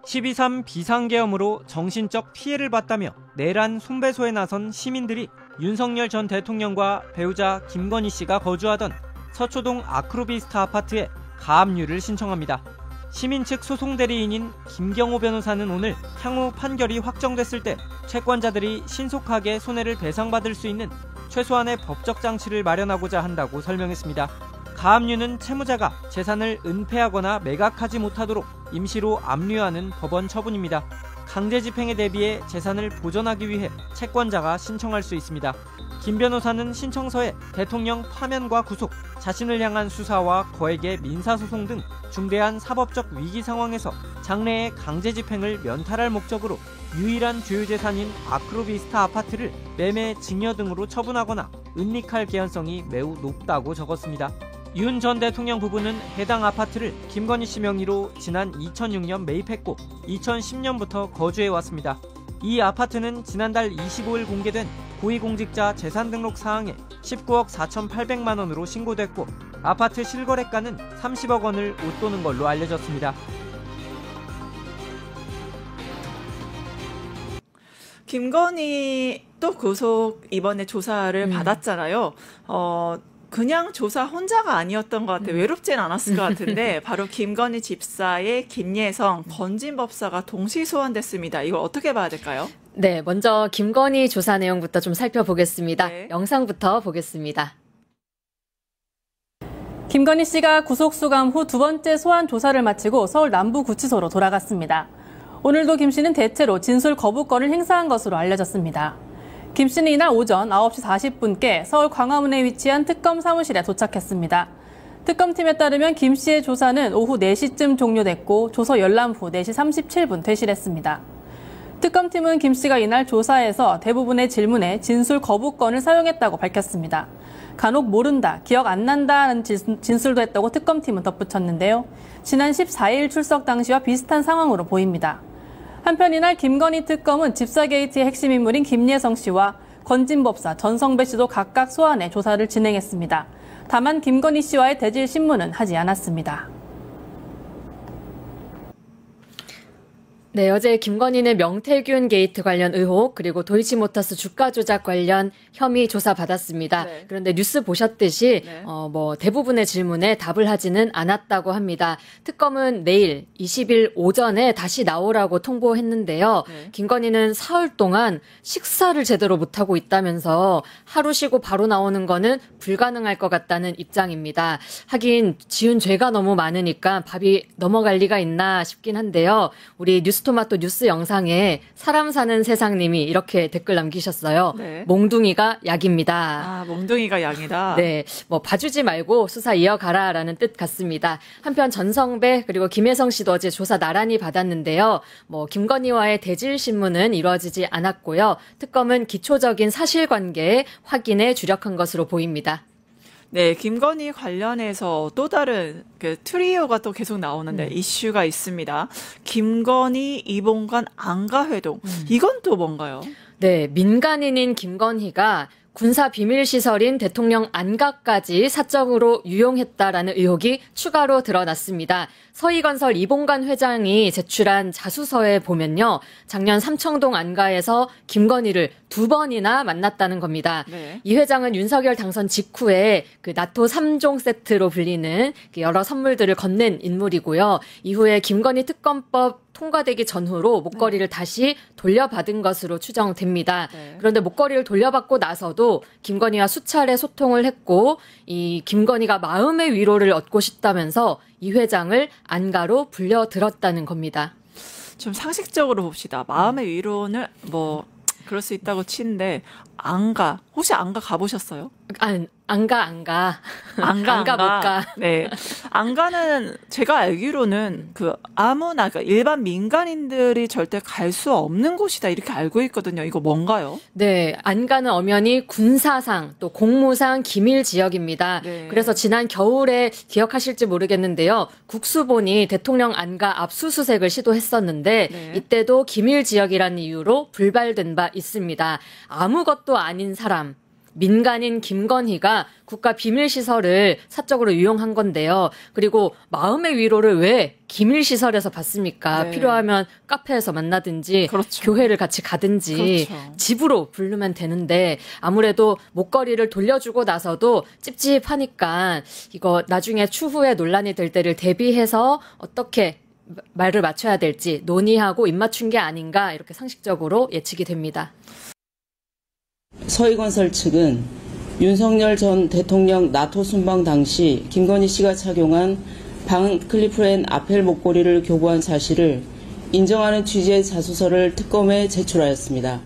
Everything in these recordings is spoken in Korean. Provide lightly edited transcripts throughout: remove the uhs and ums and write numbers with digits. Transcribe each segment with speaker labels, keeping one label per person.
Speaker 1: 12.3 비상계엄으로 정신적 피해를 봤다며 내란 손배소에 나선 시민들이 윤석열 전 대통령과 배우자 김건희 씨가 거주하던 서초동 아크로비스타 아파트에 가압류를 신청합니다. 시민 측 소송 대리인인 김경호 변호사는 오늘 향후 판결이 확정됐을 때 채권자들이 신속하게 손해를 배상받을 수 있는 최소한의 법적 장치를 마련하고자 한다고 설명했습니다. 가압류는 채무자가 재산을 은폐하거나 매각하지 못하도록 임시로 압류하는 법원 처분입니다. 강제 집행에 대비해 재산을 보전하기 위해 채권자가 신청할 수 있습니다. 김 변호사는 신청서에 대통령 파면과 구속, 자신을 향한 수사와 거액의 민사소송 등 중대한 사법적 위기 상황에서 장래의 강제 집행을 면탈할 목적으로 유일한 주유재산인 아크로비스타 아파트를 매매, 증여 등으로 처분하거나 은닉할 개연성이 매우 높다고 적었습니다. 윤 전 대통령 부부는 해당 아파트를 김건희 씨 명의로 지난 2006년 매입했고 2010년부터 거주해왔습니다. 이 아파트는 지난달 25일 공개된 고위공직자 재산등록 사항에 19억 4,800만 원으로 신고됐고 아파트 실거래가는 30억 원을 웃도는 걸로 알려졌습니다.
Speaker 2: 김건희 또 구속 이번에 조사를 받았잖아요. 그냥 조사 혼자가 아니었던 것 같아요. 외롭진 않았을 것 같은데 바로 김건희 집사의 김예성, 건진법사가 동시 소환됐습니다. 이걸 어떻게 봐야 될까요?
Speaker 3: 네, 먼저 김건희 조사 내용부터 좀 살펴보겠습니다.
Speaker 2: 네.
Speaker 3: 영상부터 보겠습니다.
Speaker 4: 김건희 씨가 구속 수감 후 두 번째 소환 조사를 마치고 서울 남부구치소로 돌아갔습니다. 오늘도 김 씨는 대체로 진술 거부권을 행사한 것으로 알려졌습니다. 김 씨는 이날 오전 9시 40분께 서울 광화문에 위치한 특검 사무실에 도착했습니다. 특검팀에 따르면 김 씨의 조사는 오후 4시쯤 종료됐고 조서 열람 후 4시 37분 퇴실했습니다. 특검팀은 김 씨가 이날 조사에서 대부분의 질문에 진술 거부권을 사용했다고 밝혔습니다. 간혹 모른다, 기억 안 난다는 진술도 했다고 특검팀은 덧붙였는데요. 지난 14일 출석 당시와 비슷한 상황으로 보입니다. 한편 이날 김건희 특검은 집사 게이트의 핵심 인물인 김예성 씨와 건진법사, 전성배 씨도 각각 소환해 조사를 진행했습니다. 다만 김건희 씨와의 대질 신문은 하지 않았습니다.
Speaker 3: 네, 어제 김건희는 명태균 게이트 관련 의혹 그리고 도이치모터스 주가 조작 관련 혐의 조사받았습니다.
Speaker 2: 네.
Speaker 3: 그런데 뉴스 보셨듯이
Speaker 2: 네.
Speaker 3: 대부분의 질문에 답을 하지는 않았다고 합니다. 특검은 내일 20일 오전에 다시 나오라고 통보했는데요.
Speaker 2: 네.
Speaker 3: 김건희는 사흘 동안 식사를 제대로 못하고 있다면서 하루 쉬고 바로 나오는 거는 불가능할 것 같다는 입장입니다. 하긴 지은 죄가 너무 많으니까 밥이 넘어갈 리가 있나 싶긴 한데요. 우리 뉴스토마토 뉴스 영상에 사람 사는 세상님이 이렇게 댓글 남기셨어요.
Speaker 2: 네.
Speaker 3: 몽둥이가 약입니다.
Speaker 2: 아, 몽둥이가 양이다.
Speaker 3: 네, 봐주지 말고 수사 이어가라라는 뜻 같습니다. 한편 전성배 그리고 김혜성 씨도 어제 조사 나란히 받았는데요. 김건희와의 대질 신문은 이루어지지 않았고요. 특검은 기초적인 사실관계 확인에 주력한 것으로 보입니다.
Speaker 2: 네, 김건희 관련해서 또 다른 그 트리오가 또 계속 나오는데 이슈가 있습니다. 김건희, 이봉관 안가회동. 이건 또 뭔가요?
Speaker 3: 네, 민간인인 김건희가 군사 비밀시설인 대통령 안가까지 사적으로 유용했다라는 의혹이 추가로 드러났습니다. 서희건설 이봉관 회장이 제출한 자수서에 보면요. 작년 삼청동 안가에서 김건희를 2번이나 만났다는 겁니다.
Speaker 2: 네.
Speaker 3: 이 회장은 윤석열 당선 직후에 그 나토 3종 세트로 불리는 여러 선물들을 건넨 인물이고요. 이후에 김건희 특검법 통과되기 전후로 목걸이를 다시 돌려받은 것으로 추정됩니다.
Speaker 2: 네.
Speaker 3: 그런데 목걸이를 돌려받고 나서도 김건희와 수차례 소통을 했고 이 김건희가 마음의 위로를 얻고 싶다면서 이 회장을 안가로 불려들었다는 겁니다.
Speaker 2: 좀 상식적으로 봅시다. 마음의 위로는 그럴 수 있다고 치는데 안가. 혹시 안가 가보셨어요?
Speaker 3: 안가 못 가.
Speaker 2: 네. 안가는 제가 알기로는 아무나 그러니까 일반 민간인들이 절대 갈 수 없는 곳이다 이렇게 알고 있거든요. 이거 뭔가요?
Speaker 3: 네, 안가는 엄연히 군사상 또 공무상 기밀 지역입니다.
Speaker 2: 네.
Speaker 3: 그래서 지난 겨울에 기억하실지 모르겠는데요. 국수본이 대통령 안가 압수수색을 시도했었는데
Speaker 2: 네.
Speaker 3: 이때도 기밀 지역이라는 이유로 불발된 바 있습니다. 아무것도 아닌 사람 민간인 김건희가 국가 비밀시설을 사적으로 이용한 건데요. 그리고 마음의 위로를 왜 기밀시설에서 받습니까?
Speaker 2: 네.
Speaker 3: 필요하면 카페에서 만나든지
Speaker 2: 그렇죠.
Speaker 3: 교회를 같이 가든지
Speaker 2: 그렇죠.
Speaker 3: 집으로 부르면 되는데 아무래도 목걸이를 돌려주고 나서도 찝찝하니까 이거 나중에 추후에 논란이 될 때를 대비해서 어떻게 말을 맞춰야 될지 논의하고 입맞춘 게 아닌가 이렇게 상식적으로 예측이 됩니다.
Speaker 5: 서희건설 측은 윤석열 전 대통령 나토 순방 당시 김건희 씨가 착용한 반 클리프랜 아펠 목걸이를 교부한 사실을 인정하는 취지의 자수서를 특검에 제출하였습니다.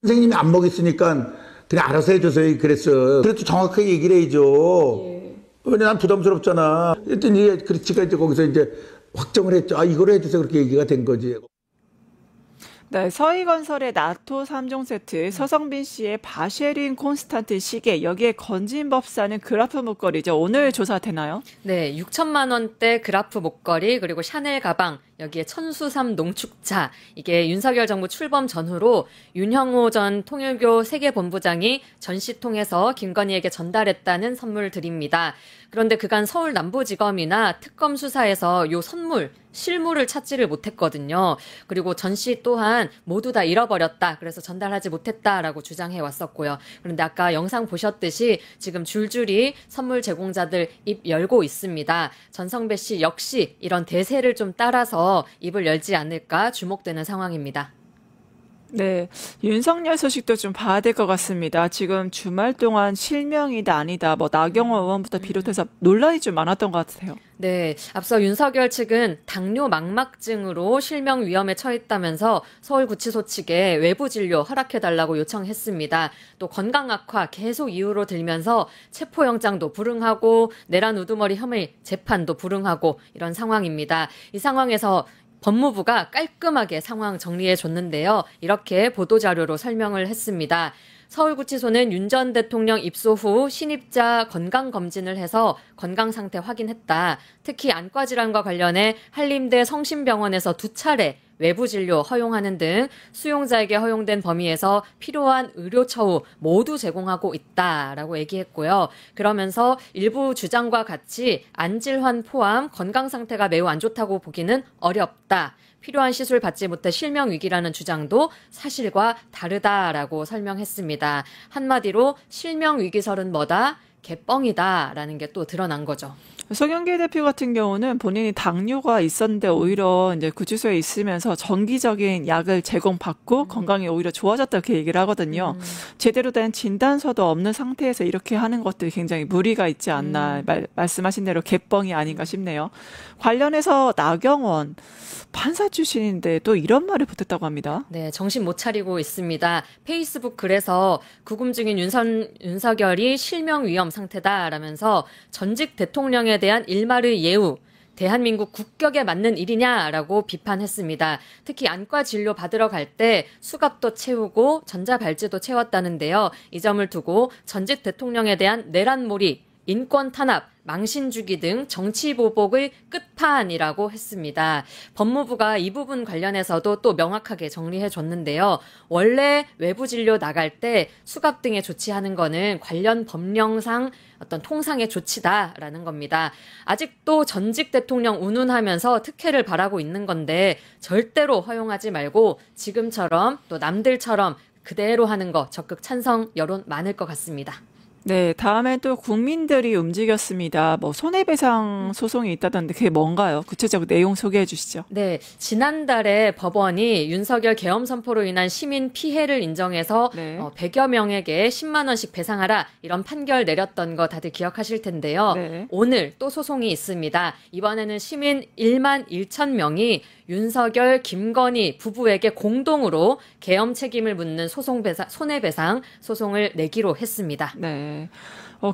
Speaker 6: 선생님이 안 먹였으니까 그냥 알아서 해줘서 그랬어. 그래도 정확하게 얘기를 해야죠. 왜냐 난 부담스럽잖아. 그랬더니 이게 그렇지가 이제 거기서 이제 확정을 했죠. 아 이거로 해줘서 그렇게 얘기가 된 거지.
Speaker 2: 네, 서희건설의 나토 3종 세트, 서성빈 씨의 바쉐린 콘스탄트 시계, 여기에 건진법사는 그라프 목걸이죠. 오늘 조사되나요?
Speaker 3: 네, 6천만 원대 그라프 목걸이 그리고 샤넬 가방 여기에 천수삼 농축차 이게 윤석열 정부 출범 전후로 윤형호 전 통일교 세계본부장이 전시통해서 김건희에게 전달했다는 선물들입니다. 그런데 그간 서울 남부지검이나 특검 수사에서 요 선물 실물을 찾지를 못했거든요. 그리고 전시 또한 모두 다 잃어버렸다. 그래서 전달하지 못했다라고 주장해 왔었고요. 그런데 아까 영상 보셨듯이 지금 줄줄이 선물 제공자들 입 열고 있습니다. 전성배 씨 역시 이런 대세를 좀 따라서 입을 열지 않을까 주목되는 상황입니다.
Speaker 2: 네, 윤석열 소식도 좀 봐야 될 것 같습니다. 지금 주말 동안 실명이다 아니다, 뭐 나경원 의원부터 비롯해서 논란이 좀 많았던 것 같아요.
Speaker 3: 네, 앞서 윤석열 측은 당뇨 망막증으로 실명 위험에 처했다면서 서울구치소 측에 외부 진료 허락해달라고 요청했습니다. 또 건강 악화 계속 이유로 들면서 체포영장도 불응하고 내란 우두머리 혐의 재판도 불응하고 이런 상황입니다. 이 상황에서 법무부가 깔끔하게 상황 정리해 줬는데요. 이렇게 보도자료로 설명을 했습니다. 서울구치소는 윤 전 대통령 입소 후 신입자 건강검진을 해서 건강 상태 확인했다. 특히 안과 질환과 관련해 한림대 성심병원에서 2차례 외부 진료 허용하는 등 수용자에게 허용된 범위에서 필요한 의료 처우 모두 제공하고 있다라고 얘기했고요. 그러면서 일부 주장과 같이 안질환 포함 건강 상태가 매우 안 좋다고 보기는 어렵다. 필요한 시술 받지 못해 실명 위기라는 주장도 사실과 다르다라고 설명했습니다. 한마디로 실명 위기설은 뭐다? 개뻥이다라는 게 또 드러난 거죠.
Speaker 2: 송영길 대표 같은 경우는 본인이 당뇨가 있었는데 오히려 이제 구치소에 있으면서 정기적인 약을 제공받고 건강이 오히려 좋아졌다 이렇게 얘기를 하거든요. 제대로 된 진단서도 없는 상태에서 이렇게 하는 것들이 굉장히 무리가 있지 않나 말씀하신 대로 개뻥이 아닌가 싶네요. 관련해서 나경원 판사 출신인데 또 이런 말을 보탰다고 합니다.
Speaker 3: 네, 정신 못 차리고 있습니다. 페이스북 글에서 구금 중인 윤석열이 실명 위험 상태다라면서 전직 대통령에 대한 일말의 예우, 대한민국 국격에 맞는 일이냐라고 비판했습니다. 특히 안과 진료 받으러 갈 때 수갑도 채우고 전자발찌도 채웠다는데요. 이 점을 두고 전직 대통령에 대한 내란몰이, 인권 탄압, 망신 주기 등 정치 보복의 끝판이라고 했습니다. 법무부가 이 부분 관련해서도 또 명확하게 정리해 줬는데요. 원래 외부 진료 나갈 때 수갑 등에 조치하는 거는 관련 법령상 어떤 통상의 조치다라는 겁니다. 아직도 전직 대통령 운운하면서 특혜를 바라고 있는 건데 절대로 허용하지 말고 지금처럼 또 남들처럼 그대로 하는 거 적극 찬성 여론 많을 것 같습니다.
Speaker 2: 네, 다음에 또 국민들이 움직였습니다. 뭐 손해배상 소송이 있다던데 그게 뭔가요? 구체적 내용 소개해 주시죠.
Speaker 3: 네, 지난달에 법원이 윤석열 계엄 선포로 인한 시민 피해를 인정해서
Speaker 2: 네.
Speaker 3: 100여 명에게 10만 원씩 배상하라 이런 판결 내렸던 거 다들 기억하실 텐데요.
Speaker 2: 네.
Speaker 3: 오늘 또 소송이 있습니다. 이번에는 시민 1만 1천 명이 윤석열, 김건희 부부에게 공동으로 계엄 책임을 묻는 손해배상 소송을 내기로 했습니다.
Speaker 2: 네.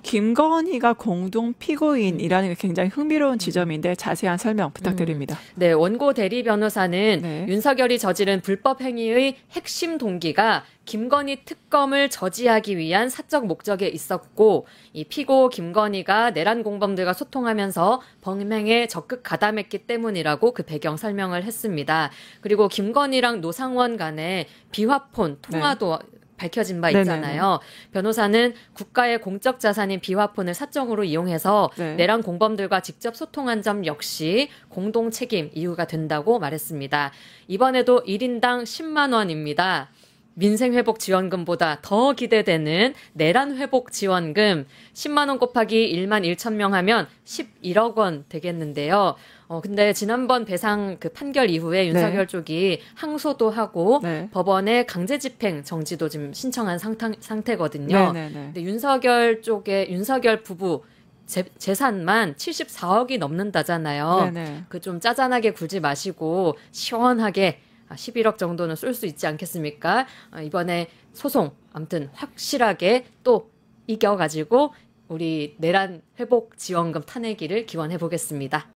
Speaker 2: 김건희가 공동 피고인이라는 게 굉장히 흥미로운 지점인데 자세한 설명 부탁드립니다.
Speaker 3: 네, 원고 대리 변호사는
Speaker 2: 네.
Speaker 3: 윤석열이 저지른 불법 행위의 핵심 동기가 김건희 특검을 저지하기 위한 사적 목적에 있었고 이 피고 김건희가 내란 공범들과 소통하면서 범행에 적극 가담했기 때문이라고 그 배경 설명을 했습니다. 그리고 김건희랑 노상원 간에 비화폰 통화도 밝혀진 바
Speaker 2: 네네네.
Speaker 3: 있잖아요. 변호사는 국가의 공적 자산인 비화폰을 사적으로 이용해서
Speaker 2: 네.
Speaker 3: 내란 공범들과 직접 소통한 점 역시 공동 책임 이유가 된다고 말했습니다. 이번에도 1인당 10만 원입니다. 민생회복지원금보다 더 기대되는 내란회복지원금 10만 원 곱하기 1만 1천 명 하면 11억 원 되겠는데요. 근데 지난번 배상 그 판결 이후에 윤석열 쪽이 항소도 하고
Speaker 2: 네.
Speaker 3: 법원에 강제 집행 정지도 지금 신청한 상태거든요.
Speaker 2: 네네네.
Speaker 3: 근데 윤석열 부부 재산만 74억이 넘는다잖아요.
Speaker 2: 네네.
Speaker 3: 그 좀 짜잔하게 굴지 마시고 시원하게 11억 정도는 쏠 수 있지 않겠습니까? 이번에 소송 아무튼 확실하게 또 이겨가지고 우리 내란 회복 지원금 타내기를 기원해 보겠습니다.